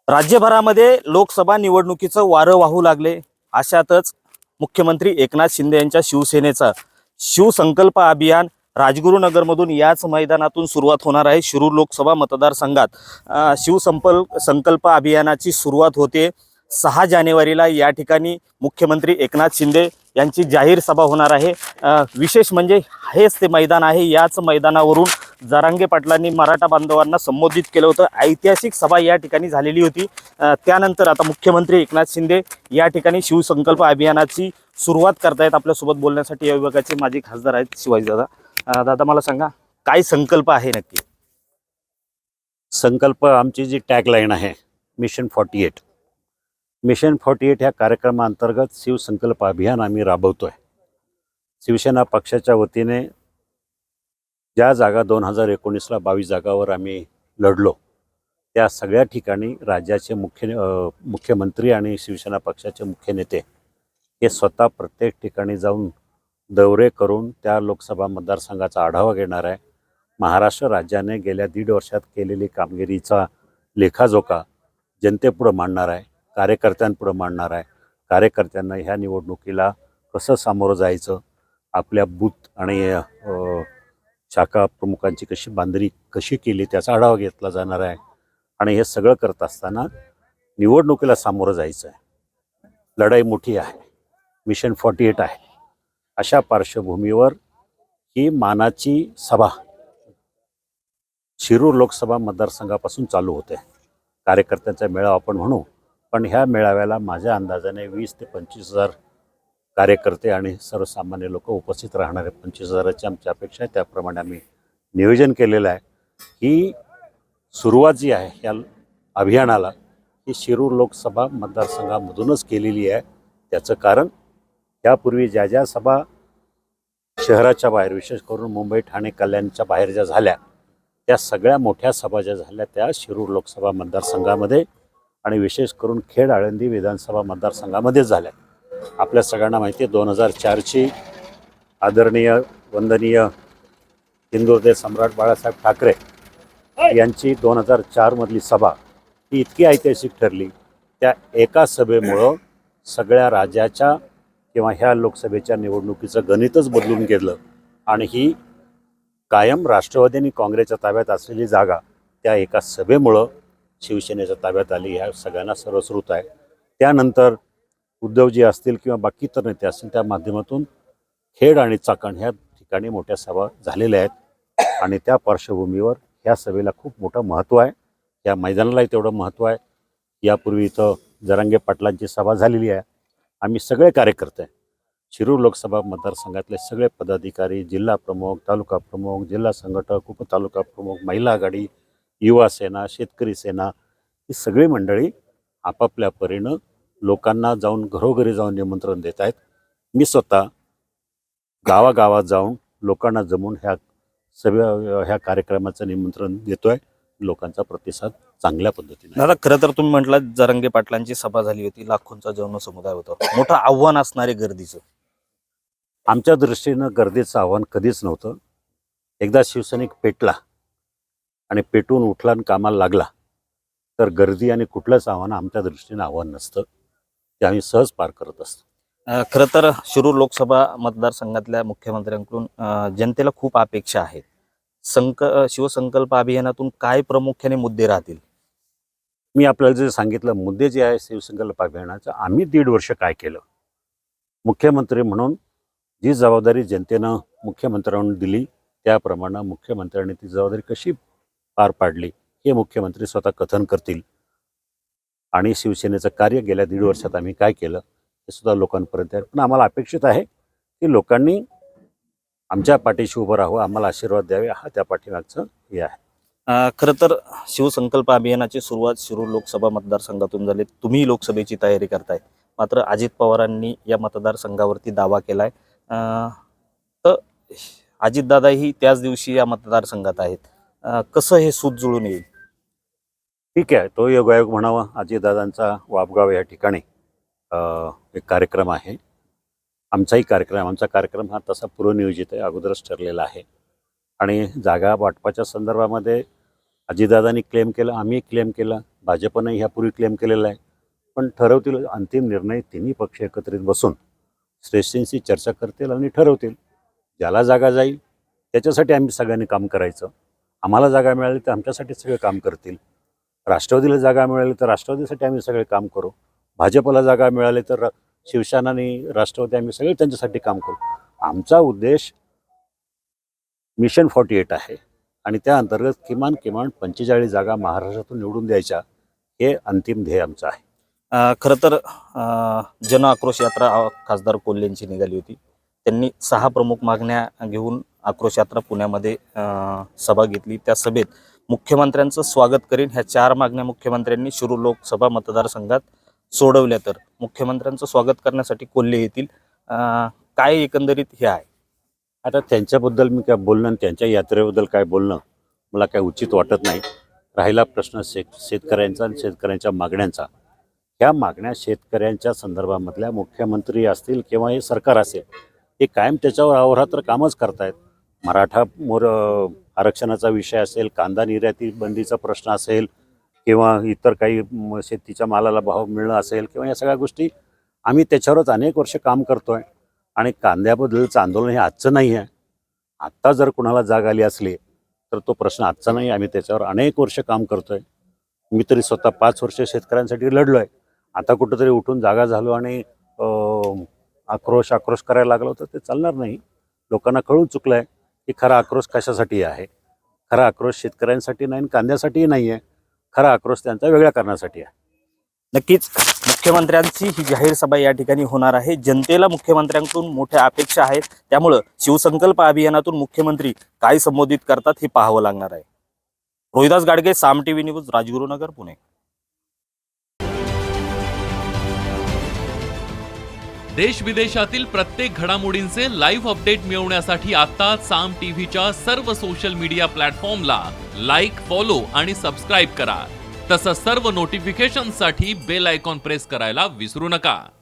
राज्यभरामध्ये लोकसभा निवडणुकीचं वारं वाहू लागले. अशातच मुख्यमंत्री एकनाथ शिंदे यांच्या शिवसेनेचा शिवसंकल्प अभियान राजगुरुनगरमधून याच मैदानातून सुरुवात होणार आहे. शिरूर लोकसभा मतदारसंघात संकल्प अभियानाची सुरुवात होते. 6 जानेवारीला या ठिकाणी मुख्यमंत्री एकनाथ शिंदे यांची जाहीर सभा होणार आहे. विशेष म्हणजे हेच ते मैदान आहे. याच मैदानावरून जरांगे पाटलांनी मराठा बांधवांना संबोधित केलं होतं. ऐतिहासिक सभा या ठिकाणी झालेली होती. त्यानंतर आता मुख्यमंत्री एकनाथ शिंदे या ठिकाणी शिवसंकल्प अभियानाची सुरुवात करतायत. आपल्यासोबत बोलण्यासाठी या विभागाचे माजी खासदार आहेत शिवाजी दादा. दादा मला सांगा, काय संकल्प आहे नक्की? संकल्प आमची जी टॅगलाईन आहे मिशन 48. मिशन 48 ह्या कार्यक्रमाअंतर्गत शिवसंकल्प अभियान आम्ही राबवतोय. शिवसेना पक्षाच्या वतीने ज्या जागा 2019ला 22 जागावर आम्ही लढलो त्या सगळ्या ठिकाणी राज्याचे मुख्यमंत्री आणि शिवसेना पक्षाचे मुख्य नेते हे स्वतः प्रत्येक ठिकाणी जाऊन दौरे करून त्या लोकसभा मतदारसंघाचा आढावा घेणार आहे. महाराष्ट्र राज्याने गेल्या 1.5 वर्षात केलेली कामगिरीचा लेखाजोखा जनतेपुढं मांडणार आहे, कार्यकर्त्यांपुढं मांडणार आहे. कार्यकर्त्यांना ह्या निवडणुकीला कसं सामोरं जायचं, आपल्या बूथ आणि शाखा प्रमुखांची कशी बांधणी कशी केली त्याचा आढावा घेतला जाणार आहे. आणि हे सगळं करत असताना निवडणुकीला सामोरं जायचं आहे. लढाई मोठी आहे, मिशन 48 आहे. अशा पार्श्वभूमीवर ही मानाची सभा शिरूर लोकसभा मतदारसंघापासून चालू होते. कार्यकर्त्यांचा मेळावा आपण म्हणू, पण ह्या मेळाव्याला माझ्या अंदाजाने 20 ते 25,000 कार्यकर्ते आणि सर्वसामान्य लोक उपस्थित राहणार आहेत. 25,000ची आमची अपेक्षा आहे. त्याप्रमाणे आम्ही नियोजन केलेलं आहे. ही सुरुवात जी आहे या अभियानाला ही शिरूर लोकसभा मतदारसंघामधूनच केलेली आहे. त्याचं कारण यापूर्वी ज्या ज्या सभा शहराच्या बाहेर, विशेष करून मुंबई, ठाणे, कल्याणच्या बाहेर ज्या झाल्या त्या सगळ्या मोठ्या सभा ज्या झाल्या त्या शिरूर लोकसभा मतदारसंघामध्ये आणि विशेष करून खेड आळंदी विधानसभा मतदारसंघामध्येच झाल्या. आपल्या सगळ्यांना माहिती आहे 2004ची आदरणीय वंदनीय हिंदुहृदय सम्राट बाळासाहेब ठाकरे यांची 2004मधली सभा ही इतकी ऐतिहासिक ठरली. त्या एका सभेमुळं सगळ्या राज्याच्या किंवा ह्या लोकसभेच्या निवडणुकीचं गणितच बदलून गेलं आणि ही कायम राष्ट्रवादी आणि काँग्रेसच्या ताब्यात असलेली जागा त्या एका सभेमुळं शिवसेनेच्या ताब्यात आली. ह्या सगळ्यांना सर्वश्रुत आहे. त्यानंतर उद्धवजी असतील किंवा बाकी इतर नेते असतील त्या माध्यमातून खेड आणि चाकण ह्या ठिकाणी मोठ्या सभा झालेल्या आहेत आणि त्या पार्श्वभूमीवर ह्या सभेला खूप मोठं महत्त्व आहे. या मैदानालाही तेवढं महत्त्व आहे. यापूर्वी इथं जरांगे पाटलांची सभा झालेली आहे. आम्ही सगळे कार्यकर्ते शिरूर लोकसभा मतदारसंघातले सगळे पदाधिकारी, जिल्हा प्रमुख, तालुका प्रमुख, जिल्हा संघटक, उपतालुका प्रमुख, महिला आघाडी, युवा सेना, शेतकरी सेना ही सगळी मंडळी आपापल्या परीनं लोकांना जाऊन घरोघरी जाऊन निमंत्रण देत आहेत. मी स्वतः गावागावात जाऊन लोकांना जमून ह्या कार्यक्रमाचं निमंत्रण देतोय. लोकांचा प्रतिसाद चांगल्या पद्धतीने. दादा, खरं तर तुम्ही म्हटलं जरांगे पाटलांची सभा झाली होती, लाखोंचा जनसमुदाय होता. मोठं आव्हान असणारे गर्दीचं. आमच्या दृष्टीनं गर्दीचं आव्हान कधीच नव्हतं. एकदा शिवसैनिक पेटला आणि पेटून उठला आणि कामाला लागला तर गर्दी आणि कुठलंच आव्हान आमच्या दृष्टीनं आव्हान नसतं. ते आम्ही सहज पार करत असतो. खरं तर शिरूर लोकसभा मतदारसंघातल्या मुख्यमंत्र्यांकडून जनतेला खूप अपेक्षा आहेत. शिवसंकल्प अभियानातून काय प्रामुख्याने मुद्दे राहतील? मी आपल्याला जे सांगितलं मुद्दे जे आहे शिवसंकल्प अभियानाचं, आम्ही 1.5 वर्ष काय केलं, मुख्यमंत्री म्हणून जी जबाबदारी जनतेनं मुख्यमंत्र्यांना दिली त्याप्रमाणे मुख्यमंत्र्यांनी ती जबाबदारी कशी पार पाडली हे मुख्यमंत्री स्वतः कथन करतील. आणि शिवसेनेचं कार्य गेल्या 1.5 वर्षात आम्ही काय केलं हे सुद्धा लोकांपर्यंत आहे. पण आम्हाला अपेक्षित आहे की लोकांनी आमच्या पाठीशी उभं राहावं, आम्हाला आशीर्वाद द्यावे, हा त्या पाठीमागचं हे आहे. खरं तर शिवसंकल्प अभियानाची सुरुवात शिरूर लोकसभा मतदारसंघातून झाली. तुम्ही लोकसभेची तयारी करताय, मात्र अजित पवारांनी या मतदारसंघावरती दावा केलाय. तर अजितदादाही त्याच दिवशी या मतदारसंघात आहेत. कसं हे सूत जुळून येईल? ठीक आहे, तो योगायोग म्हणावा. अजितदादांचा वापगाव या ठिकाणी एक कार्यक्रम आहे. आमचा कार्यक्रम हा तसा पूर्वनियोजित आहे, अगोदरच ठरलेला आहे. आणि जागा वाटपाच्या संदर्भामध्ये अजितदादांनी क्लेम केलं, आम्ही क्लेम केलं, भाजपनं ह्यापूर्वी क्लेम केलेला आहे. पण ठरवतील अंतिम निर्णय तिन्ही पक्ष एकत्रित बसून श्रेष्ठींशी चर्चा करतील आणि ठरवतील. ज्याला जागा जाईल त्याच्यासाठी आम्ही सगळ्यांनी काम करायचं. आम्हाला जागा मिळाली तर आमच्यासाठी सगळे काम करतील. राष्ट्रवादीला जागा मिळाली तर राष्ट्रवादीसाठी आम्ही सगळे काम करू. भाजपला जागा मिळाली तर शिवसेना आणि राष्ट्रवादी आम्ही सगळे त्यांच्यासाठी काम करू. आमचा उद्देश मिशन 48 आहे आणि त्या अंतर्गत किमान 45 जागा महाराष्ट्रातून निवडून द्यायच्या, हे अंतिम ध्येय आमचं आहे. खरं तर जन आक्रोश यात्रा खासदार कोल्हेंची निघाली होती. त्यांनी 6 प्रमुख मागण्या घेऊन आक्रोश यात्रा पुण्यामध्ये सभा घेतली. त्या सभेत मुख्यमंत्र्यांचं स्वागत करीन ह्या 4 मागण्या मुख्यमंत्र्यांनी शिरूर लोकसभा मतदारसंघात सोडवल्या तर मुख्यमंत्र्यांचं स्वागत करण्यासाठी कोल्हे येतील. काय एकंदरीत हे आहे? आता त्यांच्याबद्दल मी काय बोलणं आणि त्यांच्या यात्रेबद्दल काय बोलणं मला काय उचित वाटत नाही. राहिला प्रश्न शेतकऱ्यांचा आणि शेतकऱ्यांच्या मागण्यांचा. ह्या मागण्या शेतकऱ्यांच्या संदर्भामधल्या मुख्यमंत्री असतील किंवा हे सरकार असेल, हे कायम त्याच्यावर अहोरात्र कामच करतायत. मराठा आरक्षणाचा विषय असेल, कांदा निर्याती बंदीचा प्रश्न असेल किंवा इतर काही शेतीच्या मालाला भाव मिळणं असेल किंवा या सगळ्या गोष्टी आम्ही त्याच्यावरच अनेक वर्ष काम करतोय. आणि कांद्याबद्दलचं आंदोलन हे आजचं नाही आहे. आत्ता जर कुणाला जाग आली असली तर तो प्रश्न आजचा नाही. आम्ही त्याच्यावर अनेक वर्ष काम करतोय. मी तरी स्वतः 5 वर्ष शेतकऱ्यांसाठी लढलो आहे. आता कुठंतरी उठून जागा झालो आणि आक्रोश करायला लागलो तर ते चालणार नाही. लोकांना कळून चुकलं आहे की खरा आक्रोश कशासाठी आहे. खरा आक्रोश शेतकऱ्यांसाठी नाही आणि कांद्यासाठीही नाही आहे. खरा आक्रोश त्यांचा वेगळ्या कारणासाठी आहे. नक्कीच मुख्यमंत्र्यांची ही जाहीर सभा या ठिकाणी होणार आहे. जनतेला मुख्यमंत्र्यांकडून मोठ्या अपेक्षा आहेत. त्यामुळं शिवसंकल्प अभियानातून मुख्यमंत्री काय संबोधित करतात हे पाहावं लागणार आहे. रोहिदास गाडगे, साम टीव्ही न्यूज, राजगुरुनगर, पुणे. देश विदेशातील प्रत्येक घडामोडींचे लाईव्ह अपडेट मिळवण्यासाठी आता साम टीव्हीच्या सर्व सोशल मीडिया प्लॅटफॉर्मला लाईक, फॉलो आणि सबस्क्राईब करा. तसंच सर्व नोटिफिकेशनसाठी बेल आयकॉन प्रेस करायला विसरू नका.